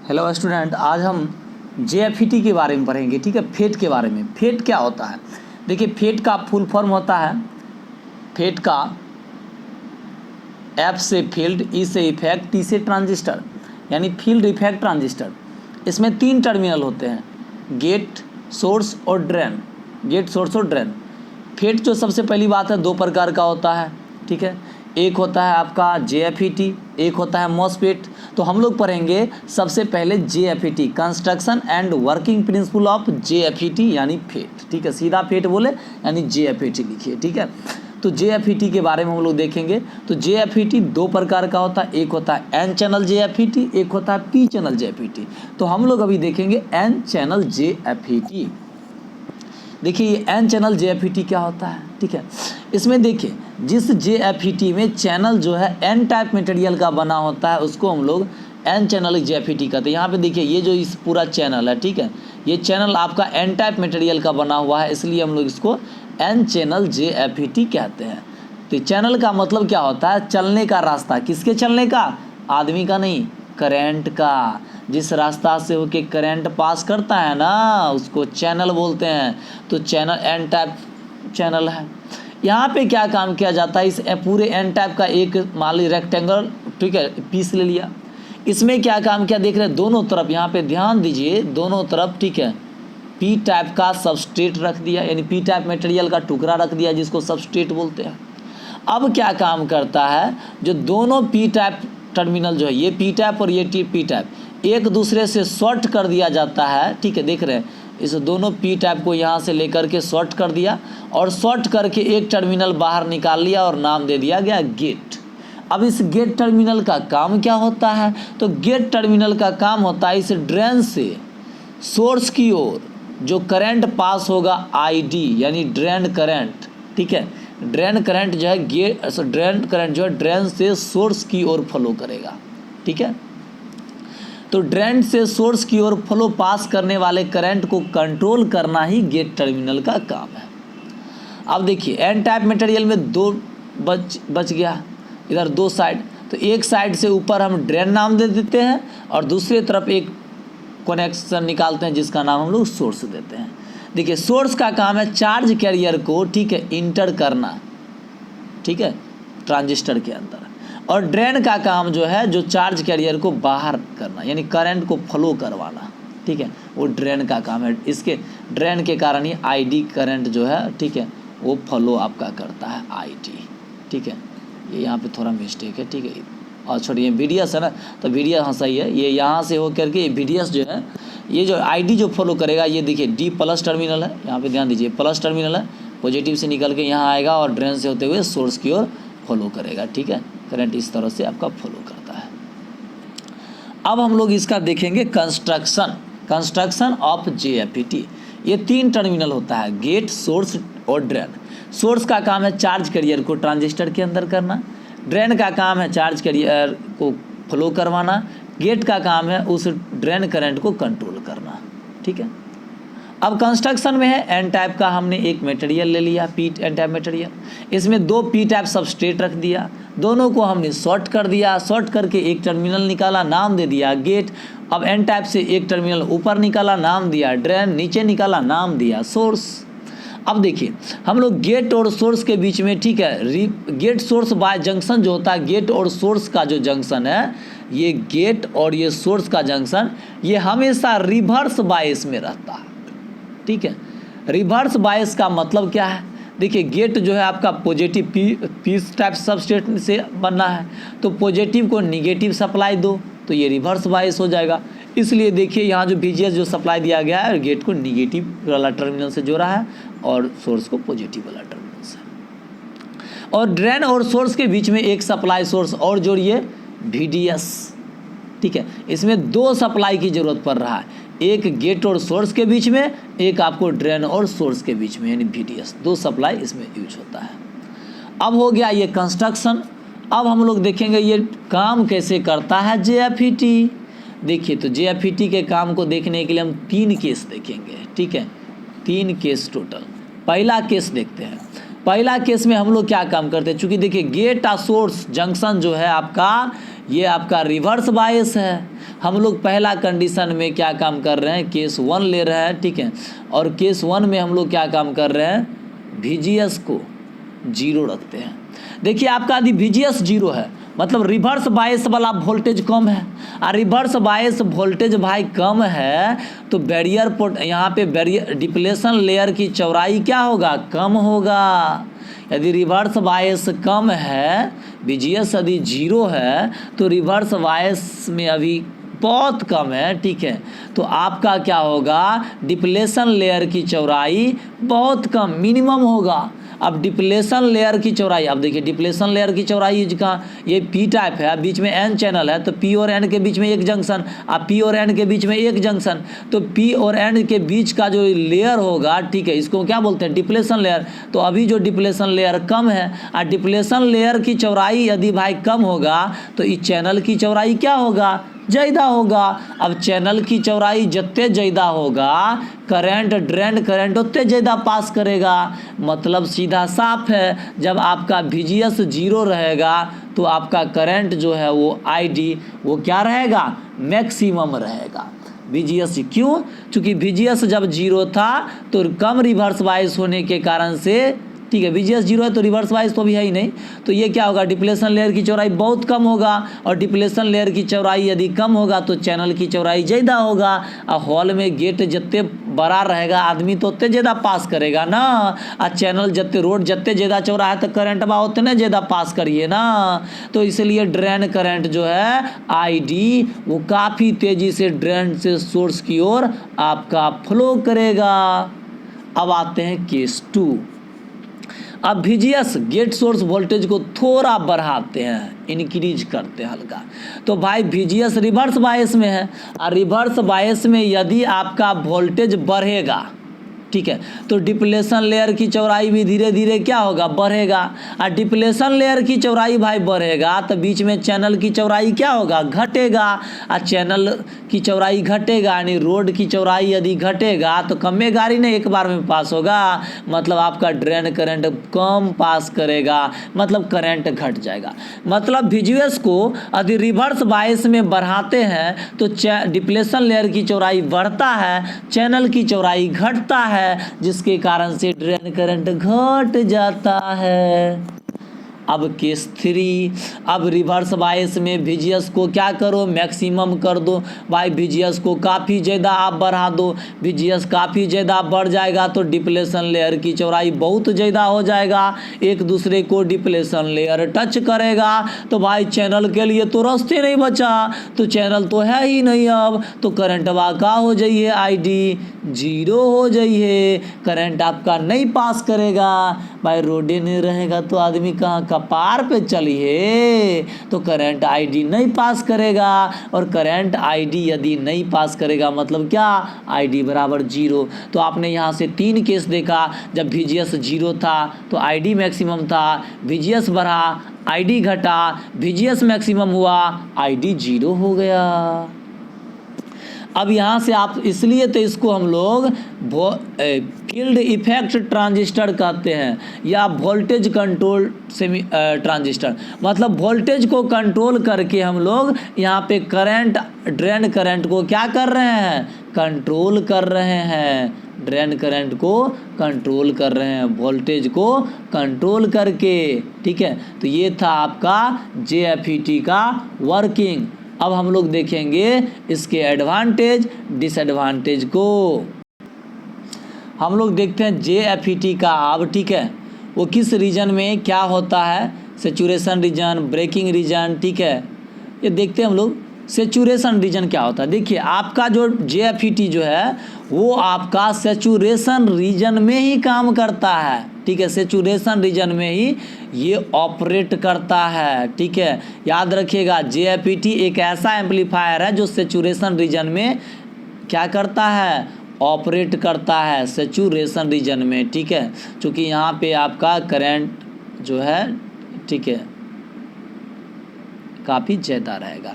Hello student, आज हम जेएफईटी के बारे में पढ़ेंगे। ठीक है, फेट के बारे में। फेट क्या होता है? देखिए, फेट का फुल फॉर्म होता है, फेट का एफ से फील्ड, ई से इफेक्ट, टी से ट्रांजिस्टर, यानी फील्ड इफेक्ट ट्रांजिस्टर। इसमें 3 टर्मिनल होते हैं, गेट, सोर्स और ड्रेन। गेट, सोर्स और ड्रेन। फेट जो सबसे पहली बात है 2 प्रकार का होता है। ठीक है, एक होता है आपका जेएफईटी, एक होता है मॉसफेट। तो हम लोग पढ़ेंगे सबसे पहले JFET, construction and working principle of JFET यानी फेट। ठीक है, सीधा फेट बोले यानी जेएफईटी लिखिए। ठीक है, तो जेएफईटी के बारे में हम लोग देखेंगे। तो जेएफईटी 2 प्रकार का होता है, एक होता है एन चैनल जेएफईटी, एक होता है पी चैनल जेएफईटी। तो हम लोग अभी देखेंगे एन चैनल जेएफईटी। देखिए, ये एन चैनल जेएफईटी क्या होता है। ठीक है, इसमें देखिए जिस जेएफईटी में चैनल जो है एन टाइप मटेरियल का बना होता है उसको हम लोग एन चैनल जेएफईटी कहते हैं। यहाँ पे देखिए ये जो इस पूरा चैनल है, ठीक है, ये चैनल आपका एन टाइप मटेरियल का बना हुआ है, इसलिए हम लोग इसको एन चैनल जेएफईटी कहते हैं। तो चैनल का मतलब क्या होता है? चलने का रास्ता। किसके चलने का? आदमी का नहीं, करंट का। जिस रास्ता से होके करंट पास करता है ना, उसको चैनल बोलते हैं। तो चैनल एन टाइप चैनल है। यहाँ पे क्या काम किया जाता है? इस पूरे एन टाइप का एक मान लीजिए रेक्टेंगल, ठीक है, पीस ले लिया। इसमें क्या काम किया देख रहे हैं, दोनों तरफ, यहाँ पे ध्यान दीजिए, दोनों तरफ, ठीक है, पी टाइप का सबस्ट्रेट रख दिया, यानी पी टाइप मटेरियल का टुकड़ा रख दिया जिसको सबस्ट्रेट बोलते हैं। अब क्या काम करता है, जो दोनों पी टाइप टर्मिनल जो है, ये पी टाइप और ये पी टाइप, एक दूसरे से शॉर्ट कर दिया जाता है। ठीक है, देख रहे हैं, इस दोनों पी टाइप को यहाँ से लेकर के शॉर्ट कर दिया और शॉर्ट करके एक टर्मिनल बाहर निकाल लिया और नाम दे दिया गया गेट। अब इस गेट टर्मिनल का काम क्या होता है? तो गेट टर्मिनल का काम होता है इस ड्रेन से सोर्स की ओर जो करंट पास होगा आईडी, यानी ड्रेन करंट। ठीक है, ड्रेन करंट जो है ड्रेन करंट जो है ड्रेन से सोर्स की ओर फ्लो करेगा। ठीक है, तो ड्रेन से सोर्स की ओर फ्लो पास करने वाले करंट को कंट्रोल करना ही गेट टर्मिनल का काम है। अब देखिए, एन टाइप मटेरियल में 2 बच गया, इधर 2 साइड। तो एक साइड से ऊपर हम ड्रेन नाम दे देते हैं और दूसरी तरफ एक कनेक्शन निकालते हैं जिसका नाम हम लोग सोर्स देते हैं। देखिए, सोर्स का काम है चार्ज कैरियर को, ठीक है, इंटर करना, ठीक है, ट्रांजिस्टर के अंदर। और ड्रेन का काम जो है जो चार्ज कैरियर को बाहर करना, यानी करंट को फ्लो करवाना। ठीक है, वो ड्रेन का काम है। इसके ड्रेन के कारण ही आईडी करंट जो है, ठीक है, वो फ्लो आपका करता है आईडी। ठीक है, ये यहाँ पे थोड़ा मिस्टेक है। ठीक है, और छोड़िए, VDS है ना, तो VDS हाँ सही है। ये यहाँ से हो करके ये VDS जो है, ये जो आईडी जो फॉलो करेगा, ये देखिए डी प्लस टर्मिनल है, यहाँ पे ध्यान दीजिए, प्लस टर्मिनल है, पॉजिटिव से निकल के यहाँ आएगा और ड्रेन से होते हुए सोर्स की ओर फॉलो करेगा। ठीक है, करंट इस तरह से आपका फॉलो करता है। अब हम लोग इसका देखेंगे कंस्ट्रक्शन ऑफ जेएफईटी। ये 3 टर्मिनल होता है, गेट, सोर्स और ड्रेन। सोर्स का काम है चार्ज कैरियर को ट्रांजिस्टर के अंदर करना, ड्रेन का काम है चार्ज कैरियर को फ्लो करवाना, गेट का काम है उस ड्रेन करंट को कंट्रोल करना। ठीक है, अब कंस्ट्रक्शन में है एन टाइप का, हमने एक मटेरियल ले लिया, पी एन टाइप मटेरियल, इसमें 2 पी टाइप सबस्ट्रेट रख दिया, दोनों को हमने शॉर्ट कर दिया, शॉर्ट करके एक टर्मिनल निकाला, नाम दे दिया गेट। अब एन टाइप से एक टर्मिनल ऊपर निकाला, नाम दिया ड्रेन, नीचे निकाला, नाम दिया सोर्स। अब देखिए, हम लोग गेट और सोर्स के बीच में, ठीक है, गेट सोर्स बाय जंक्शन जो होता है, गेट और सोर्स का जो जंक्शन है, ये गेट और ये सोर्स का जंक्शन, ये हमेशा रिवर्स बायस में रहता है। ठीक है, रिवर्स बायस का मतलब क्या है? देखिए, गेट जो है आपका पॉजिटिव पी टाइप सबस्ट्रेट से बनना है, तो पॉजिटिव को निगेटिव सप्लाई दो तो ये रिवर्स बायस हो जाएगा। इसलिए देखिए, यहाँ जो VGS जो सप्लाई दिया गया है, गेट को निगेटिव वाला टर्मिनल से जोड़ा है और सोर्स को पॉजिटिव वाला टर्मिनल से। और ड्रेन और सोर्स के बीच में एक सप्लाई सोर्स और जोड़िए, VDS। ठीक है, इसमें 2 सप्लाई की जरूरत पड़ रहा है, एक गेट और सोर्स के बीच में, एक आपको ड्रेन और सोर्स के बीच में, यानी VDS। 2 सप्लाई इसमें यूज होता है। अब हो गया ये कंस्ट्रक्शन। अब हम लोग देखेंगे ये काम कैसे करता है जेएफईटी। देखिए, तो जेएफईटी के काम को देखने के लिए हम 3 केस देखेंगे। ठीक है, 3 केस टोटल। पहला केस देखते हैं। पहला केस में हम लोग क्या काम करते हैं, चूँकि देखिए गेट और सोर्स जंक्शन जो है आपका, ये आपका रिवर्स बायस है, हम लोग पहला कंडीशन में क्या काम कर रहे हैं, केस 1 ले रहे हैं, ठीक है। और केस 1 में हम लोग क्या काम कर रहे हैं, VGS को 0 रखते हैं। देखिए आपका यदि VGS 0 है मतलब रिवर्स बायस वाला वोल्टेज कम है, और रिवर्स बायस वोल्टेज भाई कम है तो बैरियर पोर्ट यहाँ पे बैरियर डिप्लेशन लेयर की चौड़ाई क्या होगा, कम होगा। यदि रिवर्स बायस कम है, VGS यदि 0 है तो रिवर्स बायस में अभी बहुत कम है, ठीक है। तो आपका क्या होगा, डिप्लेशन लेयर की चौड़ाई बहुत कम मिनिमम होगा। अब डिप्लेशन लेयर की चौड़ाई, अब देखिए डिप्लेशन लेयर की चौड़ाई का ये पी टाइप है, बीच में एन चैनल है, तो पी और एन के बीच में एक जंक्शन, अब पी और एन के बीच में एक जंक्शन, तो पी और एन के बीच का जो लेयर होगा, ठीक है, इसको क्या बोलते हैं, डिप्लेशन लेयर। तो अभी जो डिप्लेशन लेयर कम है, और डिप्लेशन लेयर की चौड़ाई यदि भाई कम होगा तो इस चैनल की चौड़ाई क्या होगा, ज़्यादा होगा। अब चैनल की चौड़ाई जितने ज़्यादा होगा, करंट ड्रेन करंट उतने ज़्यादा पास करेगा। मतलब सीधा साफ है, जब आपका VGS 0 रहेगा तो आपका करंट जो है वो ID वो क्या रहेगा, मैक्सिमम रहेगा। VGS क्यों, चूँकि VGS जब 0 था तो कम रिवर्स बायस होने के कारण से, ठीक है, VGS 0 है तो रिवर्स बायस तो भी है ही नहीं, तो ये क्या होगा, डिप्लेशन लेयर की चौड़ाई बहुत कम होगा, और डिप्लेशन लेयर की चौड़ाई यदि कम होगा तो चैनल की चौड़ाई ज़्यादा होगा। और हॉल में गेट जितने बड़ा रहेगा आदमी तो उतने ज़्यादा पास करेगा ना, और चैनल जितने रोड जितने ज़्यादा चौड़ा है तो करंट बा उतने ज़्यादा पास करिए ना। तो इसलिए ड्रेन करंट जो है ID वो काफ़ी तेज़ी से ड्रेन से सोर्स की ओर आपका फ्लो करेगा। अब आते हैं केस 2। अब VGS गेट सोर्स वोल्टेज को थोड़ा बढ़ाते हैं, इंक्रीज करते हैं हल्का, तो भाई VGS रिवर्स बायस में है, और रिवर्स बायस में यदि आपका वोल्टेज बढ़ेगा, ठीक है, तो डिप्लेशन लेयर की चौड़ाई भी धीरे धीरे क्या होगा, बढ़ेगा। और डिप्लेशन लेयर की चौड़ाई भाई बढ़ेगा तो बीच में चैनल की चौड़ाई क्या होगा, घटेगा। और चैनल की चौड़ाई घटेगा यानी रोड की चौड़ाई यदि घटेगा तो कम गाड़ी ने एक बार में पास होगा, मतलब आपका ड्रेन करंट कम पास करेगा, मतलब करंट घट जाएगा। मतलब VGS को यदि रिवर्स बायस में बढ़ाते हैं तो डिप्लेशन लेयर की चौड़ाई बढ़ता है, चैनल की चौड़ाई घटता है, जिसके कारण से ड्रेन करंट घट जाता है। अब केस 3, अब रिवर्स बायस में VGS को क्या करो, मैक्सिमम कर दो। भाई VGS को काफ़ी ज़्यादा आप बढ़ा दो, VGS काफ़ी ज़्यादा बढ़ जाएगा तो डिप्लेशन लेयर की चौड़ाई बहुत ज़्यादा हो जाएगा, एक दूसरे को डिप्लेशन लेयर टच करेगा, तो भाई चैनल के लिए तो रास्ते नहीं बचा, तो चैनल तो है ही नहीं, अब तो करंट का हो जाइए ID 0 हो जाइए, करंट आपका नहीं पास करेगा। भाई रोडे नहीं रहेगा तो आदमी कहाँ, कपार पे चलिए, तो करंट ID नहीं पास करेगा, और करंट ID यदि नहीं पास करेगा मतलब क्या, ID बराबर 0। तो आपने यहाँ से 3 केस देखा, जब VGS 0 था तो ID मैक्सिमम था, VGS बढ़ा ID घटा, VGS मैक्सिमम हुआ ID 0 हो गया। अब यहाँ से आप, इसलिए तो इसको हम लोग फील्ड इफेक्ट ट्रांजिस्टर कहते हैं, या वोल्टेज कंट्रोल सेमी ट्रांजिस्टर। मतलब वोल्टेज को कंट्रोल करके हम लोग यहाँ पे करंट, ड्रेन करंट को क्या कर रहे हैं, कंट्रोल कर रहे हैं, ड्रेन करंट को कंट्रोल कर रहे हैं, वोल्टेज को कंट्रोल करके, ठीक है। तो ये था आपका JFET का वर्किंग। अब हम लोग देखेंगे इसके एडवांटेज डिसएडवांटेज को। हम लोग देखते हैं JFET का अब, ठीक है, वो किस रीजन में क्या होता है, सेचुरेशन रीजन, ब्रेकिंग रीजन, ठीक है, ये देखते हैं हम लोग। सेचुरेशन रीजन क्या होता है, देखिए आपका जो JFET जो है वो आपका सेचुरेशन रीजन में ही काम करता है, ठीक है, सेचुरेशन रीजन में ही ये ऑपरेट करता है, ठीक है। याद रखिएगा JFET एक ऐसा एम्पलीफायर है जो सेचुरेशन रीजन में क्या करता है, ऑपरेट करता है, सेचुरेशन रीजन में, ठीक है। क्योंकि यहाँ पे आपका करंट जो है, ठीक है, काफ़ी ज़्यादा रहेगा,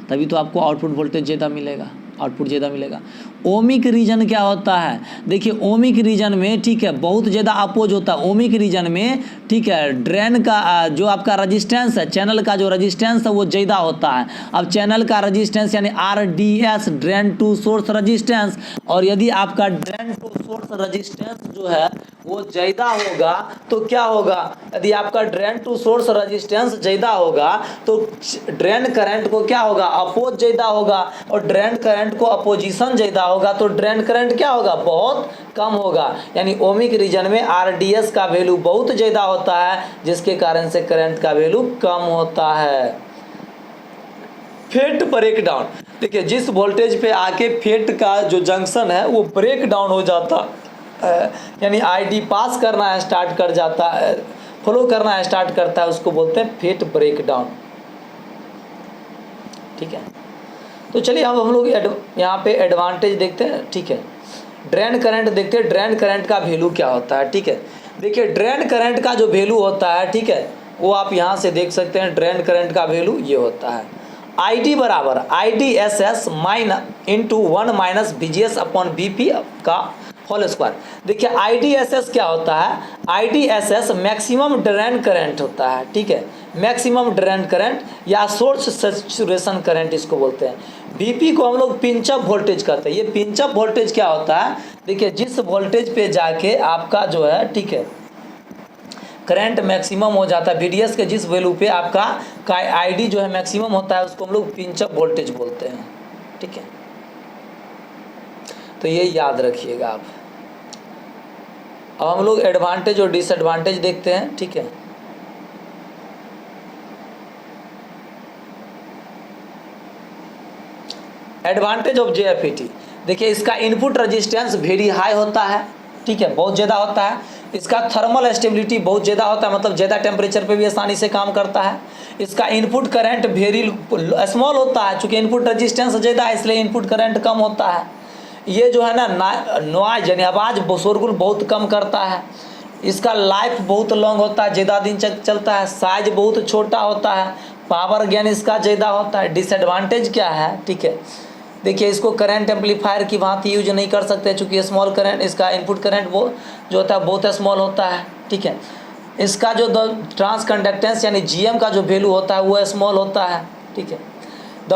तभी तो आपको आउटपुट वोल्टेज ज़्यादा मिलेगा। आउटपुट ज़्यादा मिलेगा। ओमिक रीजन क्या होता है, देखिए ओमिक रीजन में ठीक है बहुत ज़्यादा अपोज होता है। ओमिक रीजन में ठीक है ड्रेन का जो आपका रजिस्टेंस है, चैनल का जो रजिस्टेंस है वो ज़्यादा होता है। अब चैनल का रजिस्टेंस यानी RDS drain to source resistance, और यदि आपका ड्रेन टू सोर्स रजिस्टेंस जो है वो ज़्यादा होगा तो क्या होगा, यदि आपका ड्रेन टू सोर्स रजिस्टेंस ज़्यादा होगा तो ड्रेन करंट को क्या होगा, अपोज ज़्यादा होगा, और ड्रेन करंट को अपोजिशन ज़्यादा होगा तो ड्रेन करंट क्या होगा, बहुत कम होगा। यानी ओमिक रीजन में RDS का वैल्यू बहुत ज़्यादा होता है जिसके कारण से करंट का वैल्यू कम होता है। फेट ब्रेक डाउन, देखिए जिस वोल्टेज पे आके फेट का जो जंक्शन है वो ब्रेक डाउन हो जाता यानी ID पास करना स्टार्ट कर जाता है, फ्लो करना स्टार्ट करता है, उसको बोलते हैं फेट ब्रेक डाउन। ठीक है, तो चलिए हम लोग यहाँ पे एडवांटेज देखते हैं। ठीक है, ड्रेन करंट देखते हैं, ड्रेन करंट का वैल्यू क्या होता है। ठीक है, देखिए ड्रेन करंट का जो वैल्यू होता है ठीक है वो आप यहाँ से देख सकते हैं। ड्रेन करंट का वैल्यू ये होता है ID बराबर IDSS into 1 minus VGS upon BP का होल स्क्वायर। देखिए IDSS क्या होता है, IDSS मैक्सिमम ड्रेन करंट होता है। ठीक है, मैक्सिमम ड्रेन करंट या सोर्स सैचुरेशन करंट इसको बोलते हैं। BP को हम लोग पिंच अप वोल्टेज करते हैं। ये पिंच अप वोल्टेज क्या होता है, देखिए जिस वोल्टेज पे जाके आपका जो है ठीक है करंट मैक्सिमम हो जाता है, VDS के जिस वैल्यू पे आपका ID जो है मैक्सिमम होता है उसको हम लोग पिंच अप वोल्टेज बोलते हैं। ठीक है, तो ये याद रखिएगा आप। अब हम लोग एडवांटेज और डिसएडवांटेज देखते हैं। ठीक है, एडवांटेज ऑफ JFET, देखिए इसका इनपुट रेजिस्टेंस वेरी हाई होता है। ठीक है, बहुत ज़्यादा होता है। इसका थर्मल स्टेबिलिटी बहुत ज़्यादा होता है, मतलब ज़्यादा टेम्परेचर पे भी आसानी से काम करता है। इसका इनपुट करंट वेरी स्मॉल होता है, चूँकि इनपुट रेजिस्टेंस ज़्यादा है इसलिए इनपुट करंट कम होता है। ये जो है ना नॉइज यानी आवाज़ शोरगुल बहुत कम करता है। इसका लाइफ बहुत लॉन्ग होता है, ज़्यादा दिन चलता है। साइज बहुत छोटा होता है, पावर गेन इसका ज़्यादा होता है। डिसएडवांटेज क्या है, ठीक है, देखिए इसको करंट एम्पलीफायर की भांति यूज नहीं कर सकते चूँकि स्मॉल करंट, इसका इनपुट करंट वो जो होता है बहुत स्मॉल होता है। ठीक है, इसका जो ट्रांस कंडक्टेंस यानी GM का जो वैल्यू होता है वो स्मॉल होता है। ठीक है, the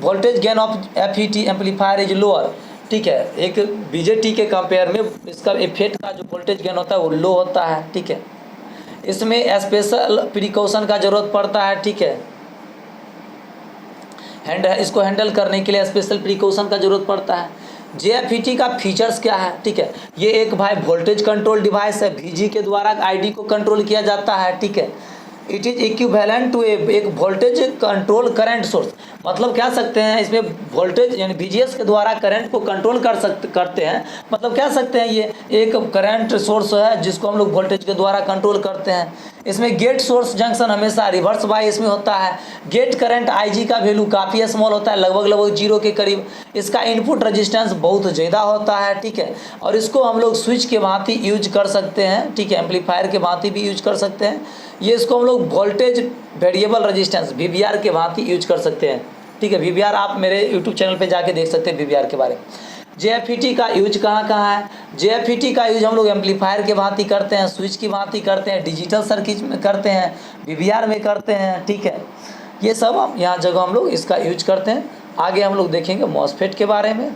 voltage gain of FET amplifier is lower. ठीक है, एक BJT के कंपेयर में इसका FET का जो वोल्टेज गेन होता है वो लो होता है। ठीक है, इसमें स्पेशल प्रिकॉशन का जरूरत पड़ता है। ठीक है, इसको हैंडल करने के लिए स्पेशल प्रिकॉशन का जरूरत पड़ता है। JFET का फीचर्स क्या है, ठीक है, ये एक भाई वोल्टेज कंट्रोल डिवाइस है, VG के द्वारा ID को कंट्रोल किया जाता है। ठीक है, इट इज़ इक्विवेलेंट टू एक वोल्टेज कंट्रोल करंट सोर्स, मतलब कह सकते हैं इसमें वोल्टेज यानी VGS के द्वारा करंट को कंट्रोल करते हैं, मतलब कह सकते हैं ये एक करंट सोर्स है जिसको हम लोग वोल्टेज के द्वारा कंट्रोल करते हैं। इसमें गेट सोर्स जंक्शन हमेशा रिवर्स बायस में होता है। गेट करंट IG का वैल्यू काफ़ी स्मॉल होता है, लगभग 0 के करीब। इसका इनपुट रेजिस्टेंस बहुत ज़्यादा होता है। ठीक है, और इसको हम लोग स्विच के भांति यूज कर सकते हैं। ठीक है, एम्पलीफायर के भांति भी यूज कर सकते हैं। ये इसको हम लोग वोल्टेज वेरिएबल रेजिस्टेंस VVR के भांति यूज कर सकते हैं। ठीक है, VVR आप मेरे YouTube चैनल पे जाके देख सकते हैं VVR के बारे में। JFET का यूज कहाँ है, JFET का यूज हम लोग एम्पलीफायर के भांति करते हैं, स्विच की भांति करते हैं, डिजिटल सर्किट में करते हैं, VVR में करते हैं। ठीक है, ये सब हम यहाँ जगह हम लोग इसका यूज करते हैं। आगे हम लोग देखेंगे MOSFET के बारे में।